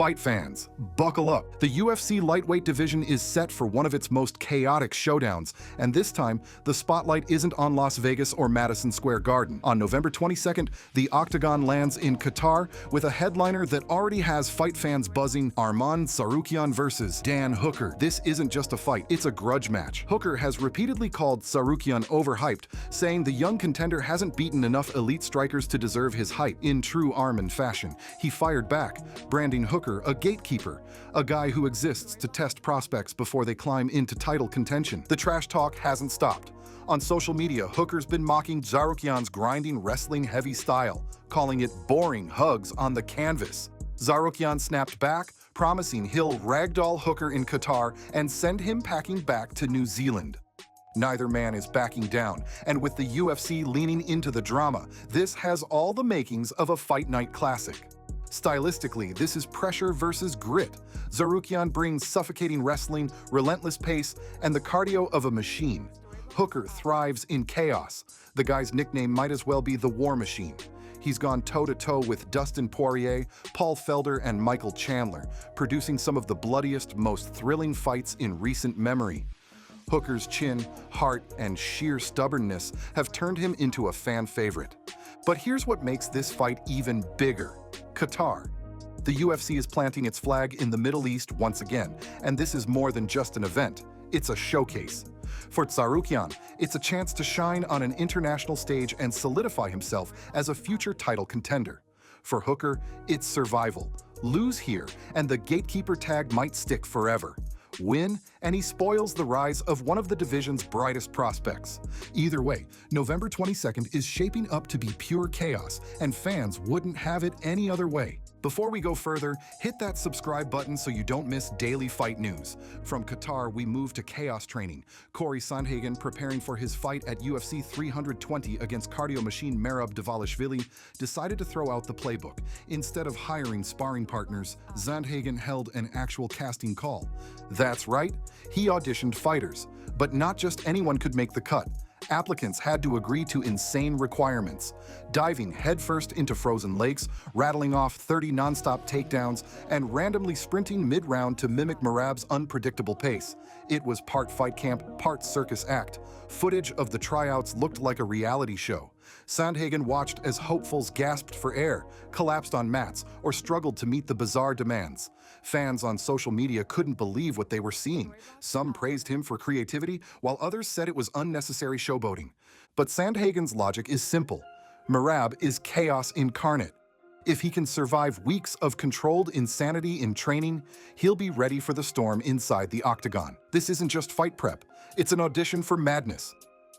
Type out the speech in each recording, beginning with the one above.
Fight fans, buckle up. The UFC lightweight division is set for one of its most chaotic showdowns, and this time, the spotlight isn't on Las Vegas or Madison Square Garden. On November 22nd, the Octagon lands in Qatar with a headliner that already has fight fans buzzing: Arman Tsarukyan versus Dan Hooker. This isn't just a fight, it's a grudge match. Hooker has repeatedly called Tsarukyan overhyped, saying the young contender hasn't beaten enough elite strikers to deserve his hype. In true Arman fashion, he fired back, branding Hooker a gatekeeper, a guy who exists to test prospects before they climb into title contention. The trash talk hasn't stopped. On social media, Hooker's been mocking Tsarukyan's grinding wrestling-heavy style, calling it boring hugs on the canvas. Tsarukyan snapped back, promising he'll ragdoll Hooker in Qatar and send him packing back to New Zealand. Neither man is backing down, and with the UFC leaning into the drama, this has all the makings of a fight night classic. Stylistically, this is pressure versus grit. Tsarukyan brings suffocating wrestling, relentless pace, and the cardio of a machine. Hooker thrives in chaos. The guy's nickname might as well be the War Machine. He's gone toe-to-toe with Dustin Poirier, Paul Felder, and Michael Chandler, producing some of the bloodiest, most thrilling fights in recent memory. Hooker's chin, heart, and sheer stubbornness have turned him into a fan favorite. But here's what makes this fight even bigger: Qatar. The UFC is planting its flag in the Middle East once again, and this is more than just an event, it's a showcase. For Tsarukyan, it's a chance to shine on an international stage and solidify himself as a future title contender. For Hooker, it's survival. Lose here, and the gatekeeper tag might stick forever. Win, and he spoils the rise of one of the division's brightest prospects. Either way, November 22nd is shaping up to be pure chaos, and fans wouldn't have it any other way. Before we go further, hit that subscribe button so you don't miss daily fight news. From Qatar, we move to chaos training. Cory Sandhagen, preparing for his fight at UFC 320 against cardio machine Merab decided to throw out the playbook. Instead of hiring sparring partners, Sandhagen held an actual casting call. That's right, he auditioned fighters. But not just anyone could make the cut. Applicants had to agree to insane requirements: diving headfirst into frozen lakes, rattling off 30 non-stop takedowns, and randomly sprinting mid-round to mimic Merab's unpredictable pace. It was part fight camp, part circus act. Footage of the tryouts looked like a reality show. Sandhagen watched as hopefuls gasped for air, collapsed on mats, or struggled to meet the bizarre demands. Fans on social media couldn't believe what they were seeing. Some praised him for creativity, while others said it was unnecessary showboating. But Sandhagen's logic is simple. Merab is chaos incarnate. If he can survive weeks of controlled insanity in training, he'll be ready for the storm inside the octagon. This isn't just fight prep, it's an audition for madness.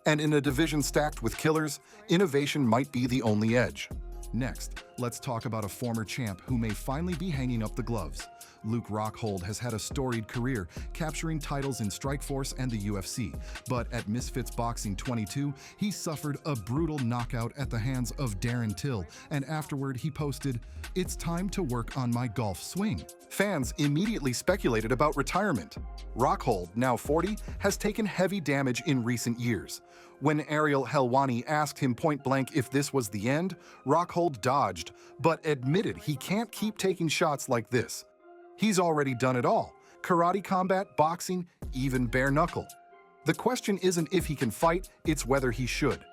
And in a division stacked with killers, innovation might be the only edge. Next, let's talk about a former champ who may finally be hanging up the gloves. Luke Rockhold has had a storied career, capturing titles in Strikeforce and the UFC. But at Misfits Boxing 22, he suffered a brutal knockout at the hands of Darren Till, and afterward he posted, "It's time to work on my golf swing." Fans immediately speculated about retirement. Rockhold, now 40, has taken heavy damage in recent years. When Ariel Helwani asked him point-blank if this was the end, Rockhold dodged, but admitted he can't keep taking shots like this. He's already done it all: karate combat, boxing, even bare knuckle. The question isn't if he can fight, it's whether he should.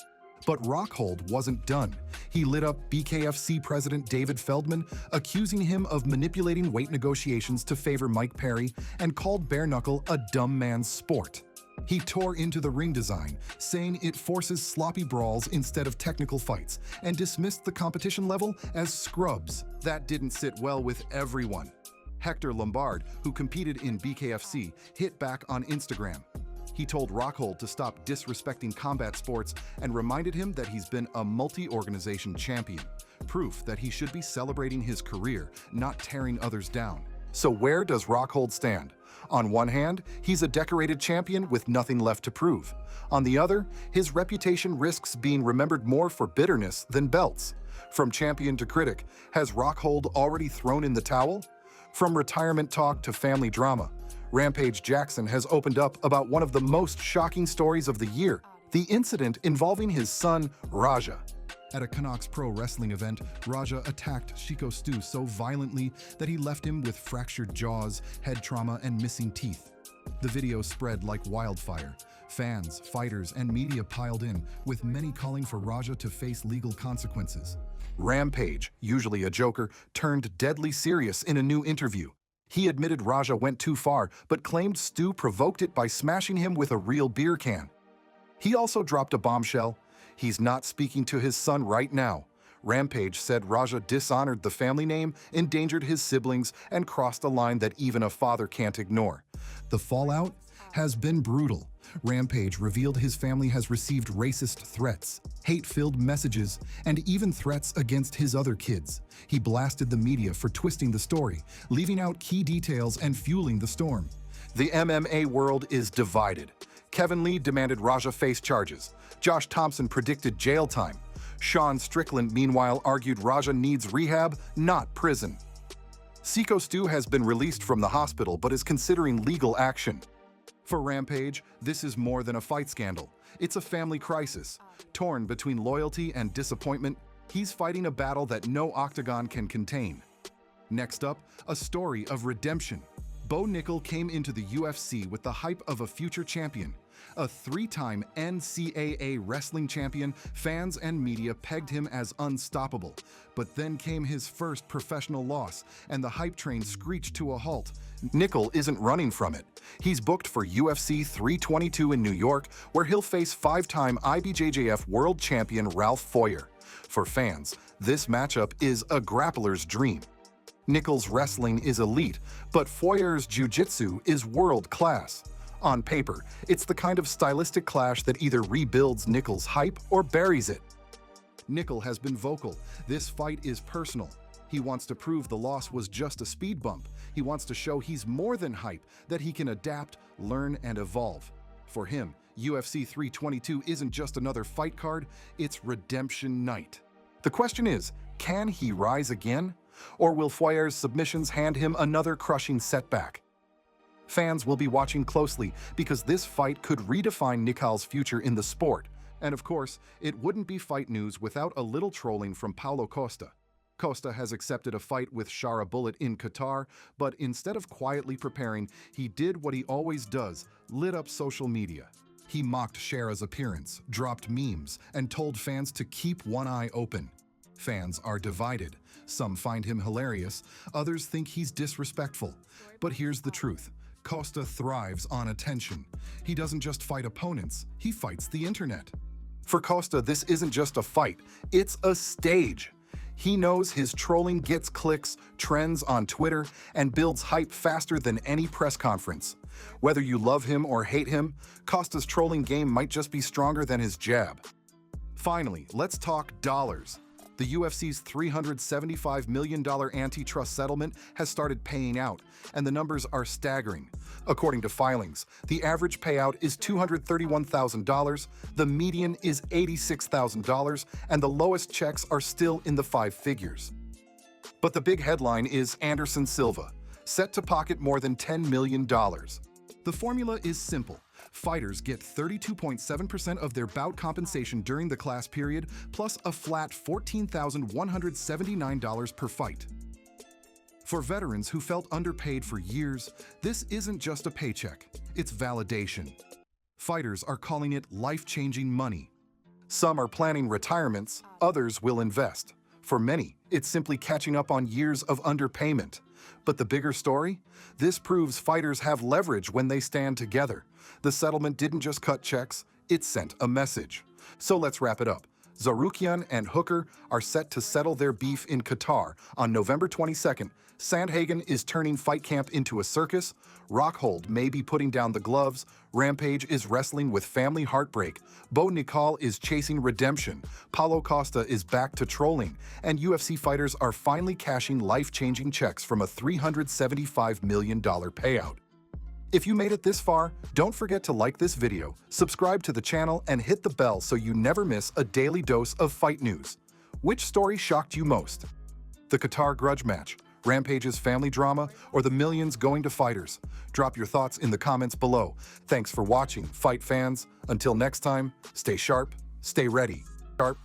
But Rockhold wasn't done. He lit up BKFC president David Feldman, accusing him of manipulating weight negotiations to favor Mike Perry, and called bare knuckle a dumb man's sport. He tore into the ring design, saying it forces sloppy brawls instead of technical fights, and dismissed the competition level as scrubs. That didn't sit well with everyone. Hector Lombard, who competed in BKFC, hit back on Instagram. He told Rockhold to stop disrespecting combat sports and reminded him that he's been a multi-organization champion, proof that he should be celebrating his career, not tearing others down. So where does Rockhold stand? On one hand, he's a decorated champion with nothing left to prove. On the other, his reputation risks being remembered more for bitterness than belts. From champion to critic, has Rockhold already thrown in the towel? From retirement talk to family drama, Rampage Jackson has opened up about one of the most shocking stories of the year: the incident involving his son, Raja. At a Canucks Pro Wrestling event, Raja attacked Syko Stu so violently that he left him with fractured jaws, head trauma, and missing teeth. The video spread like wildfire. Fans, fighters, and media piled in, with many calling for Raja to face legal consequences. Rampage, usually a joker, turned deadly serious in a new interview. He admitted Raja went too far, but claimed Stu provoked it by smashing him with a real beer can. He also dropped a bombshell. He's not speaking to his son right now. Rampage said Raja dishonored the family name, endangered his siblings, and crossed a line that even a father can't ignore. The fallout has been brutal. Rampage revealed his family has received racist threats, hate-filled messages, and even threats against his other kids. He blasted the media for twisting the story, leaving out key details and fueling the storm. The MMA world is divided. Kevin Lee demanded Raja face charges. Josh Thompson predicted jail time. Sean Strickland, meanwhile, argued Raja needs rehab, not prison. Syko Stu has been released from the hospital but is considering legal action. For Rampage, this is more than a fight scandal. It's a family crisis. Torn between loyalty and disappointment, he's fighting a battle that no octagon can contain. Next up, a story of redemption. Nickal came into the UFC with the hype of a future champion. A three-time NCAA wrestling champion, fans and media pegged him as unstoppable. But then came his first professional loss, and the hype train screeched to a halt. Nickal isn't running from it. He's booked for UFC 322 in New York, where he'll face five-time IBJJF world champion Ralph Feuer. For fans, this matchup is a grappler's dream. Nickal's wrestling is elite, but Feuer's jiu-jitsu is world-class. On paper, it's the kind of stylistic clash that either rebuilds Nickal's hype or buries it. Nickal has been vocal. This fight is personal. He wants to prove the loss was just a speed bump. He wants to show he's more than hype, that he can adapt, learn, and evolve. For him, UFC 322 isn't just another fight card, it's redemption night. The question is, can he rise again? Or will Feuer's submissions hand him another crushing setback? Fans will be watching closely because this fight could redefine Nickал's future in the sport. And of course, it wouldn't be fight news without a little trolling from Paulo Costa. Costa has accepted a fight with Shara Bullet in Qatar, but instead of quietly preparing, he did what he always does, lit up social media. He mocked Shara's appearance, dropped memes, and told fans to keep one eye open. Fans are divided. Some find him hilarious, others think he's disrespectful. But here's the truth. Costa thrives on attention. He doesn't just fight opponents, he fights the internet. For Costa, this isn't just a fight, it's a stage. He knows his trolling gets clicks, trends on Twitter, and builds hype faster than any press conference. Whether you love him or hate him, Costa's trolling game might just be stronger than his jab. Finally, let's talk dollars. The UFC's $375 million antitrust settlement has started paying out, and the numbers are staggering. According to filings, the average payout is $231,000, the median is $86,000, and the lowest checks are still in the five figures. But the big headline is Anderson Silva, set to pocket more than $10 million. The formula is simple. Fighters get 32.7% of their bout compensation during the class period, plus a flat $14,179 per fight. For veterans who felt underpaid for years, this isn't just a paycheck, it's validation. Fighters are calling it life-changing money. Some are planning retirements, others will invest. For many, it's simply catching up on years of underpayment. But the bigger story? This proves fighters have leverage when they stand together. The settlement didn't just cut checks, it sent a message. So let's wrap it up. Tsarukyan and Hooker are set to settle their beef in Qatar on November 22nd. Sandhagen is turning fight camp into a circus. Rockhold may be putting down the gloves. Rampage is wrestling with family heartbreak. Nickal is chasing redemption. Paulo Costa is back to trolling. And UFC fighters are finally cashing life-changing checks from a $375 million payout. If you made it this far, don't forget to like this video, subscribe to the channel, and hit the bell so you never miss a daily dose of fight news. Which story shocked you most? The Qatar grudge match, Rampage's family drama, or the millions going to fighters? Drop your thoughts in the comments below. Thanks for watching, fight fans. Until next time, stay sharp, stay ready. Sharp.